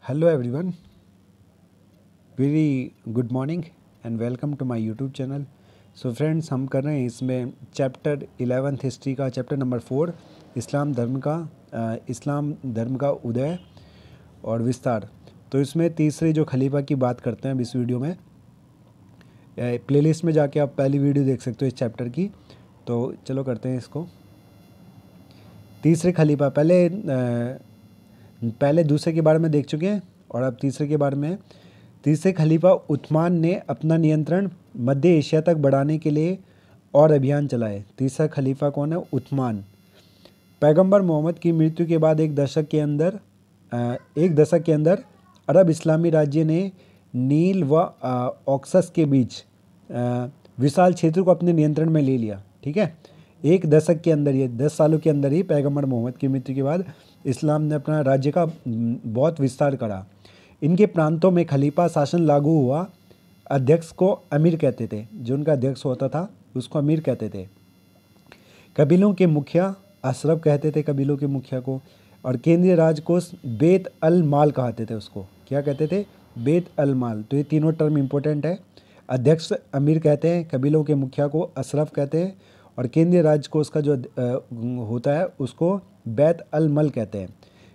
Hello everyone, very good morning and welcome to my YouTube channel. So friends, हम कर रहे हैं इसमें चैप्टर 11th हिस्ट्री का चैप्टर नंबर 4 इस्लाम धर्म का उदय और विस्तार। तो इसमें तीसरे जो खलीफा की बात करते हैं अब इस वीडियो में। प्लेलिस्ट में जाके आप पहली वीडियो देख सकते हो इस चैप्टर की। तो चलो करते हैं इसको। तीसरे खलीफा पहले दूसरे के बारे में देख चुके हैं और अब तीसरे के बारे में। तीसरे खलीफा उस्मान ने अपना नियंत्रण मध्य एशिया तक बढ़ाने के लिए और अभियान चलाए। तीसरा खलीफा कौन है? उस्मान। पैगंबर मोहम्मद की मृत्यु के बाद एक दशक के अंदर अरब इस्लामी राज्य ने नील व ऑक्सस के बीच विशाल क्षेत्र को अपने नियंत्रण में ले लिया। ठीक है, एक दशक के अंदर, ये 10 सालों के अंदर ही पैगंबर मोहम्मद की मृत्यु के बाद इस्लाम ने अपना राज्य का बहुत विस्तार करा। इनके प्रांतों में खलीफा शासन लागू हुआ। अध्यक्ष को अमीर कहते थे, जो उनका अध्यक्ष होता था उसको अमीर कहते थे। कबीलों के मुखिया अशरफ कहते थे कबीलों के मुखिया को। और केंद्रीय राजकोष बेत अल माल कहते थे उसको। क्या कहते थे? बेत अल माल। तो ये तीनों टर्म इंपॉर्टेंट है। अध्यक्ष अमीर कहते हैं, कबीलों के मुखिया को अशरफ कहते हैं, और केंद्रीय राजकोष का जो होता है उसको बैत अल मल कहते हैं।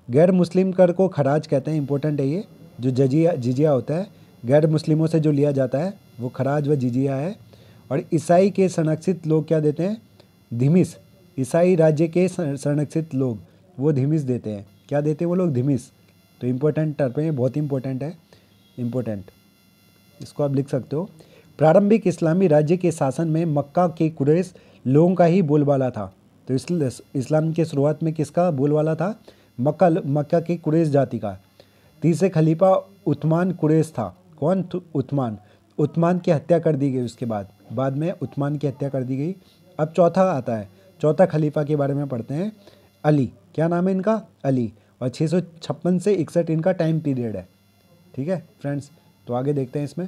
गैर मुस्लिम कर को खराज कहते हैं। इंपॉर्टेंट है ये, जो जिजिया होता है गैर मुस्लिमों से जो लिया जाता है वो खराज व जिजिया है। और ईसाई के संरक्षित लोग क्या देते हैं? धिमिस। ईसाई राज्य के संरक्षित लोग वो धिमिस देते हैं। क्या देते हैं वो लोग? धिमिस। तो इम्पोर्टेंट टर्म है, बहुत इंपॉर्टेंट है, इम्पोर्टेंट, इसको आप लिख सकते हो। प्रारंभिक इस्लामी राज्य के शासन में मक्का के कुरैश लोगों का ही बोलबाला था। तो इस्लाम के शुरुआत में किसका बोलबाला था? मक्का के कुरैश जाति का। तीसरे खलीफा उस्मान कुरैश था। कौन? उस्मान। उस्मान की हत्या कर दी गई उसके बाद में उस्मान की हत्या कर दी गई। अब चौथा आता है, चौथा खलीफा के बारे में पढ़ते हैं। अली। क्या नाम है इनका? अली। और 656 से 61 इनका टाइम पीरियड है। ठीक है फ्रेंड्स, तो आगे देखते हैं इसमें।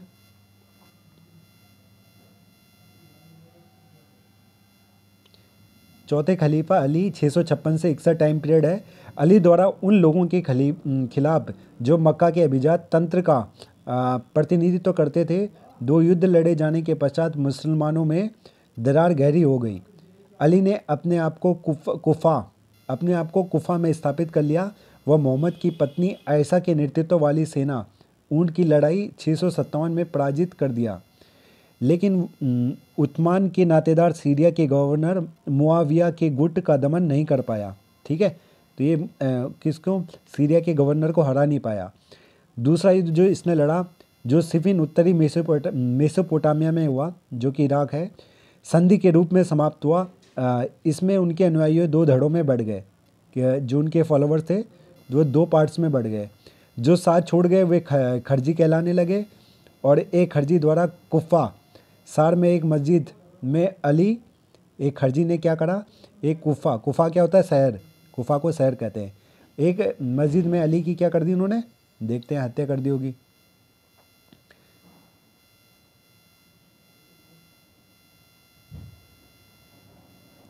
चौथे खलीफा अली, 656 से 61 टाइम पीरियड है। अली द्वारा उन लोगों के खिलाफ जो मक्का के अभिजात तंत्र का प्रतिनिधित्व करते थे, 2 युद्ध लड़े जाने के पश्चात मुसलमानों में दरार गहरी हो गई। अली ने अपने आप को कुफा में स्थापित कर लिया। वह मोहम्मद की पत्नी आयशा के नेतृत्व वाली सेना ऊंट की लड़ाई 657 में पराजित कर दिया। लेकिन उस्मान के नातेदार सीरिया के गवर्नर मुआविया के गुट का दमन नहीं कर पाया। ठीक है, तो ये किसको? सीरिया के गवर्नर को हरा नहीं पाया। दूसरा युद्ध जो इसने लड़ा, जो सिफिन उत्तरी मेसोपोटामिया में हुआ, जो कि इराक है, संधि के रूप में समाप्त हुआ। इसमें उनके अनुयायी 2 धड़ों में बढ़ गए। जो उनके फॉलोवर्स थे वो 2 पार्ट्स में बढ़ गए। जो साथ छोड़ गए वे खर्जी कहलाने लगे। और एक खर्जी द्वारा कुफा सार में एक मस्जिद में अली, एक खर्जी ने क्या करा? एक कुफा क्या होता है? शहर। कुफा को शहर कहते हैं। एक मस्जिद में अली की क्या कर दी उन्होंने? देखते हैं, हत्या कर दी होगी।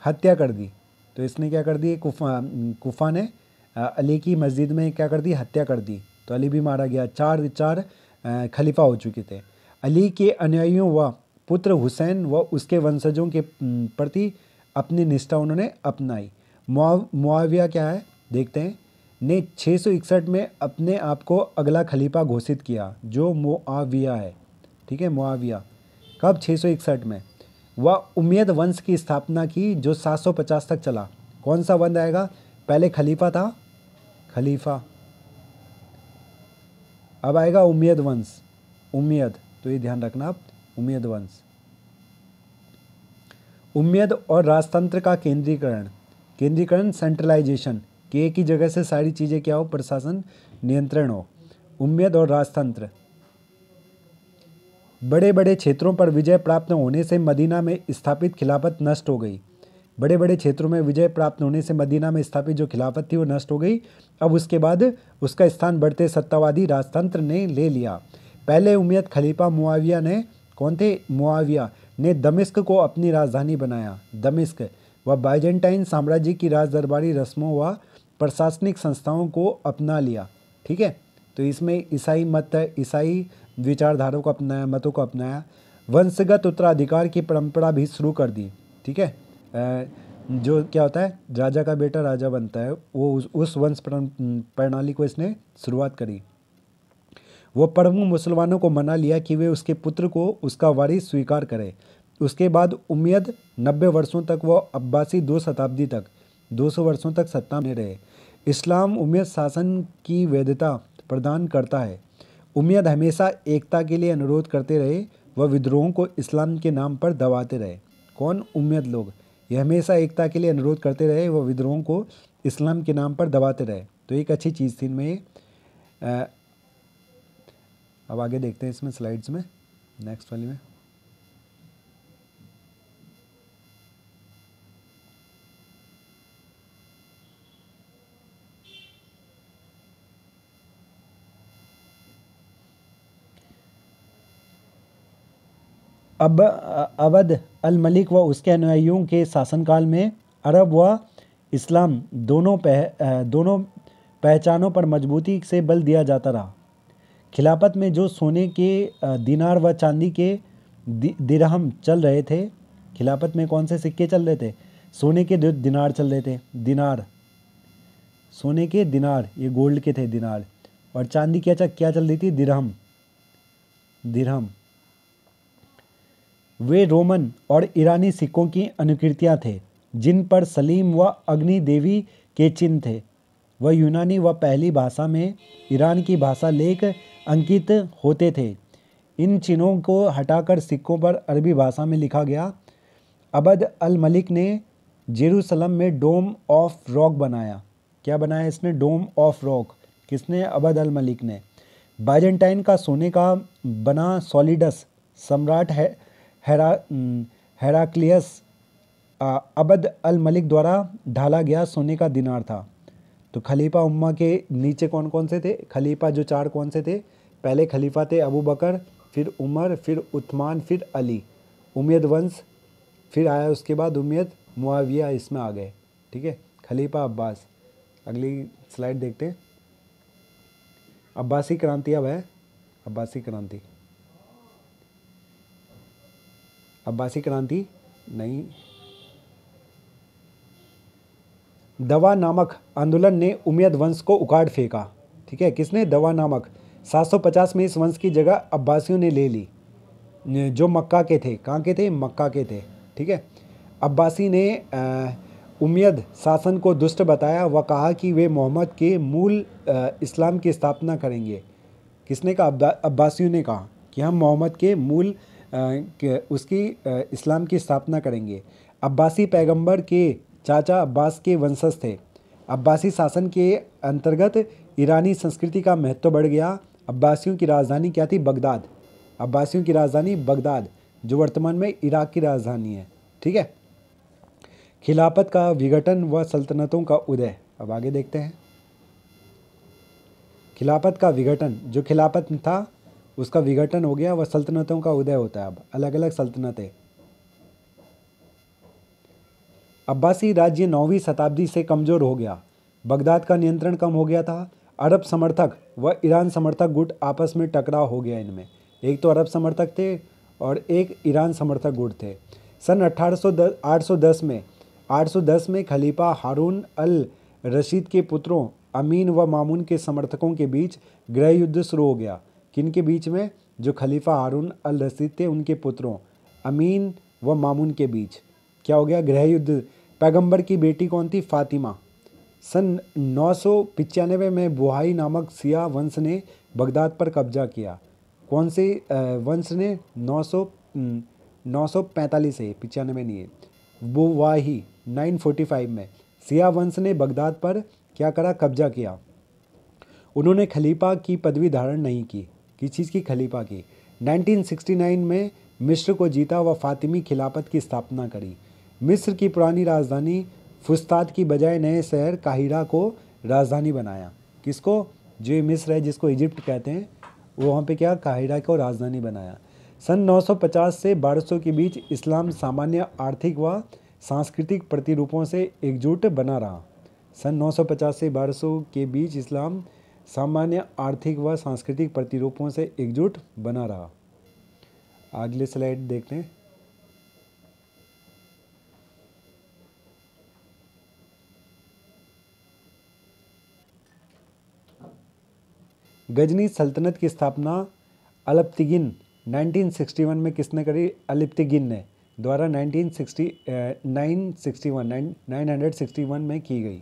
हत्या कर दी। तो इसने क्या कर दी? कुफा ने अली की मस्जिद में क्या कर दी? हत्या कर दी। तो अली भी मारा गया। चार खलीफा हो चुके थे। अली के अनुयायियों व पुत्र हुसैन व उसके वंशजों के प्रति अपनी निष्ठा उन्होंने अपनाई। मुआविया क्या है देखते हैं, ने 661 में अपने आप को अगला खलीफा घोषित किया, जो मुआविया है। ठीक है, मुआविया। कब? 661 में। वह उमैयद वंश की स्थापना की, जो 750 तक चला। कौन सा वंश आएगा? पहले खलीफा था, खलीफा, अब आएगा उमैयद वंश। उमैयद, तो ये ध्यान रखना आप, उमैयद वंश। उमैयद और राजतंत्र का केंद्रीकरण सेंट्रलाइजेशन, कि एक ही जगह से सारी चीज़ें क्या हो? प्रशासन, नियंत्रण हो। उमैयद और राजतंत्र। बड़े बड़े क्षेत्रों पर विजय प्राप्त होने से मदीना में स्थापित खिलाफत नष्ट हो गई। बड़े बड़े क्षेत्रों में विजय प्राप्त होने से मदीना में स्थापित जो खिलाफत थी वो नष्ट हो गई। अब उसके बाद उसका स्थान बढ़ते सत्तावादी राजतंत्र ने ले लिया। पहले उमैयद खलीफा मुआविया ने, कौन थे? मुआविया ने दमिश्क को अपनी राजधानी बनाया। दमिश्क व बाइजेंटाइन साम्राज्य की राज दरबारी रस्मों व प्रशासनिक संस्थाओं को अपना लिया। ठीक है, तो इसमें ईसाई मत है, ईसाई विचारधारा को अपनाया, मतों को अपनाया। वंशगत उत्तराधिकार की परंपरा भी शुरू कर दी। ठीक है, जो क्या होता है, राजा का बेटा राजा बनता है, वो उस वंश प्रणाली को इसने शुरुआत करी। वो प्रमुख मुसलमानों को मना लिया कि वे उसके पुत्र को उसका वारिस स्वीकार करें। उसके बाद उम्मयद 90 वर्षों तक, वो अब्बासी 2 शताब्दी तक, 200 वर्षों तक सत्ता में रहे। इस्लाम उम्मयद शासन की वैधता प्रदान करता है। उम्मयद हमेशा एकता के लिए अनुरोध करते रहे, वह विद्रोहों को इस्लाम के नाम पर दबाते रहे। कौन? उम्मयद लोग। ये हमेशा एकता के लिए अनुरोध करते रहे, वह विद्रोहों को इस्लाम के नाम पर दबाते रहे। तो एक अच्छी चीज़ थी इनमें ये। अब आगे देखते हैं इसमें स्लाइड्स में, नेक्स्ट वाली में। अब अवध अल मलिक व उसके अनुयायियों के शासनकाल में अरब व इस्लाम दोनों पहचानों पर मजबूती से बल दिया जाता रहा। खिलाफत में जो सोने के दिनार व चांदी के दिरहम चल रहे थे, खिलाफत में कौन से सिक्के चल रहे थे? सोने के दिनार चल रहे थे, दिनार, सोने के दिनार, ये गोल्ड के थे दिनार। और चांदी क्या चल रही थी? दिरहम, दिरहम। वे रोमन और ईरानी सिक्कों की अनुकृतियाँ थे, जिन पर सलीम व अग्नि देवी के चिन्ह थे। वह यूनानी व पहली भाषा में ईरान की भाषा लेख अंकित होते थे। इन चिन्हों को हटाकर सिक्कों पर अरबी भाषा में लिखा गया। अबद अल मलिक ने जेरूसलम में डोम ऑफ रॉक बनाया। क्या बनाया इसने? डोम ऑफ रॉक। किसने? अबद अल मलिक ने। बाइजेंटाइन का सोने का बना सॉलिडस सम्राट हेराक्लियस अबद अल मलिक द्वारा ढाला गया सोने का दिनार था। तो खलीफा उम्मा के नीचे कौन कौन से थे? खलीफा जो 4 कौन से थे? पहले खलीफा थे अबू बकर, फिर उमर, फिर उस्मान, फिर अली। उमैयद वंश फिर आया, उसके बाद उमैयद, मुआविया इसमें आ गए। ठीक है, खलीफा अब्बास। अगली स्लाइड देखते हैं। अब्बासी क्रांति अब है, अब्बासी क्रांति, अब्बासी क्रांति नहीं, दवा नामक आंदोलन ने उमैयद वंश को उखाड़ फेंका। ठीक है, किसने? दवा नामक। 750 में इस वंश की जगह अब्बासियों ने ले ली, जो मक्का के थे। कहाँ के थे? मक्का के थे। ठीक है, अब्बासी ने उमैयद शासन को दुष्ट बताया व कहा कि वे मोहम्मद के मूल इस्लाम की स्थापना करेंगे। किसने कहा? अब्बासियों ने कहा कि हम मोहम्मद के मूल उसकी इस्लाम की स्थापना करेंगे। अब्बासी पैगंबर के चाचा अब्बास के वंशज थे। अब्बासी शासन के अंतर्गत ईरानी संस्कृति का महत्व बढ़ गया। अब्बासियों की राजधानी क्या थी? बगदाद। अब्बासियों की राजधानी बगदाद, जो वर्तमान में इराक की राजधानी है। ठीक है, खिलाफत का विघटन व सल्तनतों का उदय। अब आगे देखते हैं। खिलाफत का विघटन, जो खिलाफत था उसका विघटन हो गया, वह सल्तनतों का उदय होता है। अब अलग अलग सल्तनतें। अब्बासी राज्य 9वीं शताब्दी से कमज़ोर हो गया। बगदाद का नियंत्रण कम हो गया था। अरब समर्थक व ईरान समर्थक गुट आपस में टकराव हो गया इनमें। एक तो अरब समर्थक थे और एक ईरान समर्थक गुट थे। सन 810 में खलीफा हारून अल रशीद के पुत्रों अमीन व मामून के समर्थकों के बीच गृह युद्ध शुरू हो गया। किन के बीच में? जो खलीफा हारून अल रशीद थे उनके पुत्रों अमीन व मामून के बीच क्या हो गया? गृह युद्ध। पैगंबर की बेटी कौन थी? फातिमा। सन 995 में बुहाई नामक सिया वंश ने बगदाद पर कब्जा किया। कौन से वंश ने? 945 से, 95 नहीं है, बुवाही 945 में सिया वंश ने बगदाद पर क्या करा? कब्जा किया। उन्होंने खलीफा की पदवी धारण नहीं की। किस चीज़ की? खलीफा की। 1969 में मिस्र को जीता व फातिमी खिलाफत की स्थापना करी। मिस्र की पुरानी राजधानी फुस्तात की बजाय नए शहर काहिरा को राजधानी बनाया। किसको? जो मिस्र है, जिसको इजिप्ट कहते हैं, वो वहाँ पे क्या? काहिरा को राजधानी बनाया। सन 950 से 1200 के बीच इस्लाम सामान्य आर्थिक व सांस्कृतिक प्रतिरूपों से एकजुट बना रहा। सन 950 से 1200 के बीच इस्लाम सामान्य आर्थिक व सांस्कृतिक प्रतिरूपों से एकजुट बना रहा। अगले स्लाइड देखते हैं। गजनी सल्तनत की स्थापना अलप्तिगिन 1961 में किसने करी? अलप्तिगिन ने द्वारा 961 में की गई।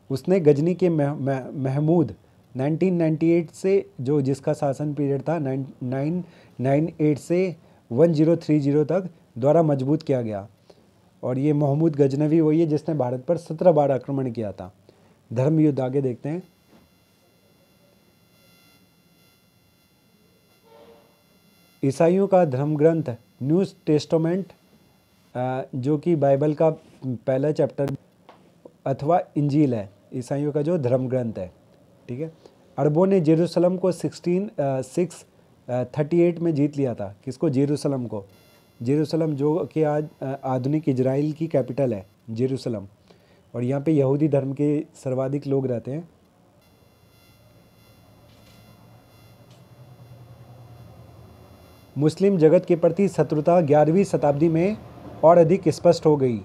उसने गजनी के महमूद 1998 से जो जिसका शासन पीरियड था 998 से 1030 तक द्वारा मजबूत किया गया। और ये महमूद गजनवी वही है जिसने भारत पर 17 बार आक्रमण किया था। धर्म युद्ध आगे देखते हैं। ईसाइयों का धर्म ग्रंथ न्यू टेस्टामेंट जो कि बाइबल का पहला चैप्टर अथवा इंजील है, ईसाइयों का जो धर्म ग्रंथ है। ठीक है। अरबों ने जेरूसलम को 638 में जीत लिया था। किसको? जेरूसलम को। जेरूसलम जो कि आज आधुनिक इजराइल की कैपिटल है, जेरूसलम। और यहाँ पे यहूदी धर्म के सर्वाधिक लोग रहते हैं। मुस्लिम जगत के प्रति शत्रुता 11वीं शताब्दी में और अधिक स्पष्ट हो गई।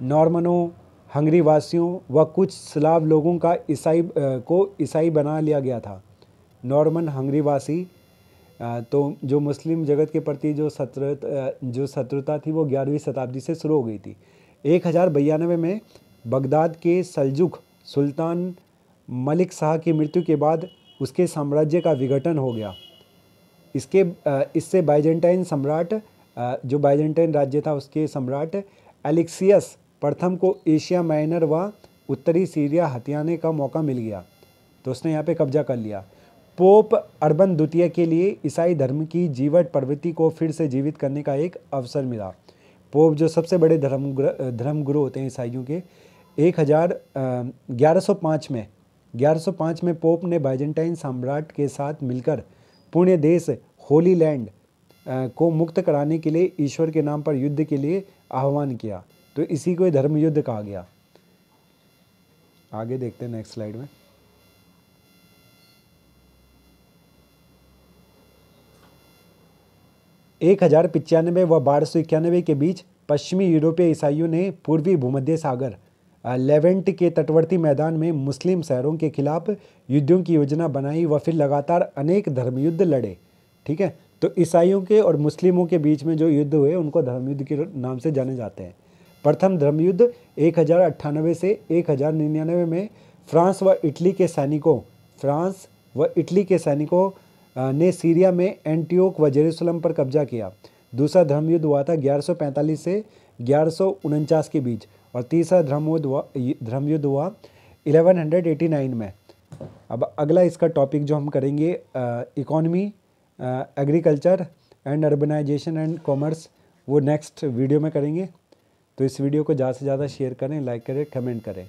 नॉर्मनों, हंगरी वासियों व कुछ स्लाव लोगों का ईसाई बना लिया गया था। नॉर्मन, हंगरी वासी, तो जो मुस्लिम जगत के प्रति जो शत्रुता थी वो 11वीं शताब्दी से शुरू हो गई थी। 1092 में बगदाद के सल्जुक सुल्तान मलिक शाह की मृत्यु के बाद उसके साम्राज्य का विघटन हो गया। इससे बाइजेंटाइन सम्राट, जो बाइजेंटाइन राज्य था उसके सम्राट एलेक्सियस प्रथम को एशिया माइनर व उत्तरी सीरिया हथियाने का मौका मिल गया, तो उसने यहाँ पे कब्जा कर लिया। पोप अर्बन द्वितीय के लिए ईसाई धर्म की जीवट प्रवृत्ति को फिर से जीवित करने का एक अवसर मिला। पोप जो सबसे बड़े धर्म गुरु होते हैं ईसाइयों के, 1105 में पोप ने बाइजेंटाइन सम्राट के साथ मिलकर पुण्य देश होली लैंड को मुक्त कराने के लिए ईश्वर के नाम पर युद्ध के लिए आह्वान किया। तो इसी को धर्म युद्ध कहा गया। आगे देखते हैं नेक्स्ट स्लाइड में। एक 1095 व 1291 के बीच पश्चिमी यूरोपीय ईसाइयों ने पूर्वी भूमध्य सागर लेवेंट के तटवर्ती मैदान में मुस्लिम शहरों के खिलाफ युद्धों की योजना बनाई व फिर लगातार अनेक धर्मयुद्ध लड़े। ठीक है। तो ईसाइयों के और मुस्लिमों के बीच में जो युद्ध हुए उनको धर्मयुद्ध के नाम से जाने जाते हैं। प्रथम धर्मयुद्ध 1098 से 1099 में फ्रांस व इटली के सैनिकों ने सीरिया में एंटियोक व जेरूसलम पर कब्जा किया। दूसरा धर्मयुद्ध हुआ था 1145 से 1149 के बीच। और तीसरा धर्मयुद्ध हुआ 1189 में। अब अगला इसका टॉपिक जो हम करेंगे economy, agriculture and urbanisation and commerce, वो नेक्स्ट वीडियो में करेंगे। तो इस वीडियो को ज़्यादा से ज़्यादा शेयर करें, लाइक करें, कमेंट करें।